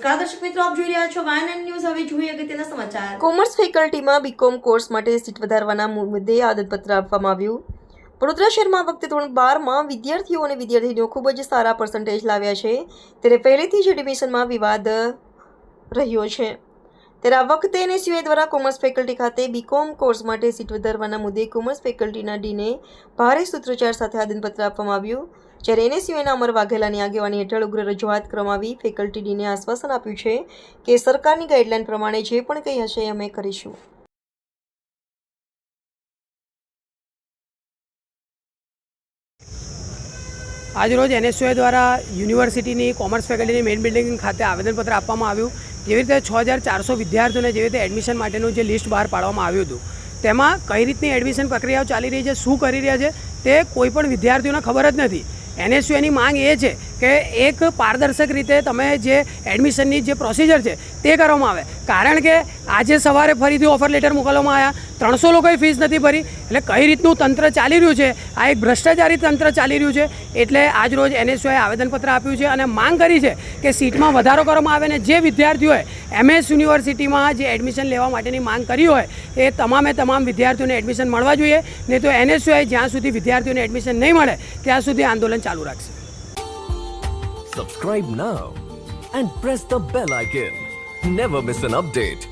નમસ્કાર દર્શક મિત્રો, આપ જોઈ રહ્યા છો વાયન ન્યૂઝ। હવે જોઈએ અગત્યના સમાચાર। કોમર્સ ફેકલ્ટીમાં બીકોમ કોર્સ માટે સીટ વધારવાના મુદ્દે આદતપત્ર આપવામાં આવ્યું। વડોદરા શહેરમાં આ વખતે ધોરણ 12માં વિદ્યાર્થીઓ અને વિદ્યાર્થીનીઓ ખૂબ જ સારા પર્સન્ટેજ લાવ્યા છે, ત્યારે પહેલેથી જ એડમિશનમાં વિવાદ રહ્યો છે। ત્યારે આ વખતે એનએસયુઆઈ દ્વારા કોમર્સ ફેકલ્ટી ખાતે બીકોમ કોર્સ માટે સીટ વધારવાના મુદ્દે કોમર્સ ફેકલ્ટીના ડીને ભારે સૂત્રોચ્ચાર સાથે આદનપત્ર આપવામાં આવ્યું। જ્યારે એનએસયુઆઈના અમર વાઘેલાની આગેવાની હેઠળ ઉગ્ર રજૂઆત કરવામાં આવી। ફેકલ્ટી ડીને આશ્વાસન આપ્યું છે કે સરકારની ગાઈડલાઈન પ્રમાણે જે પણ કંઈ હશે એ અમે કરીશું। આજરોજ એનએસયુઆઈ દ્વારા યુનિવર્સિટીની કોમર્સ ફેકલ્ટીની મેઇન બિલ્ડિંગ ખાતે આવેદનપત્ર આપવામાં આવ્યું। જેવી રીતે 6400 વિદ્યાર્થીઓને જેવી રીતે એડમિશન માટેનું જે લિસ્ટ બહાર પાડવામાં આવ્યું હતું, તેમાં કઈ રીતની એડમિશન પ્રક્રિયાઓ ચાલી રહી છે, શું કરી રહ્યા છે, તે કોઈ પણ વિદ્યાર્થીઓને ખબર જ નથી। એનએસયુઆઈની માંગ એ છે કે એક પારદર્શક રીતે તમે જે એડમિશનની જે પ્રોસિજર છે તે કરવામાં આવે, કારણ કે આજે સવારે ફરીથી ઓફર લેટર મોકલવામાં આવ્યા, 300 લોકોએ ફીસ નથી ભરી। એટલે કઈ રીતનું તંત્ર ચાલી રહ્યું છે, આ એક ભ્રષ્ટાચારી તંત્ર ચાલી રહ્યું છે। એટલે આજરોજ એનએસયુઆઈએ આવેદનપત્ર આપ્યું છે અને માંગ કરી છે કે સીટમાં વધારો કરવામાં આવે અને જે વિદ્યાર્થીઓએ એમએસ યુનિવર્સિટીમાં જે એડમિશન લેવા માટેની માંગ કરી હોય એ તમામ વિદ્યાર્થીઓને એડમિશન મળવા જોઈએ, નહીં તો એનએસયુઆઈ જ્યાં સુધી વિદ્યાર્થીઓને એડમિશન નહીં મળે ત્યાં સુધી આંદોલન ચાલુ રાખશે। Subscribe now and press the bell icon. Never miss an update.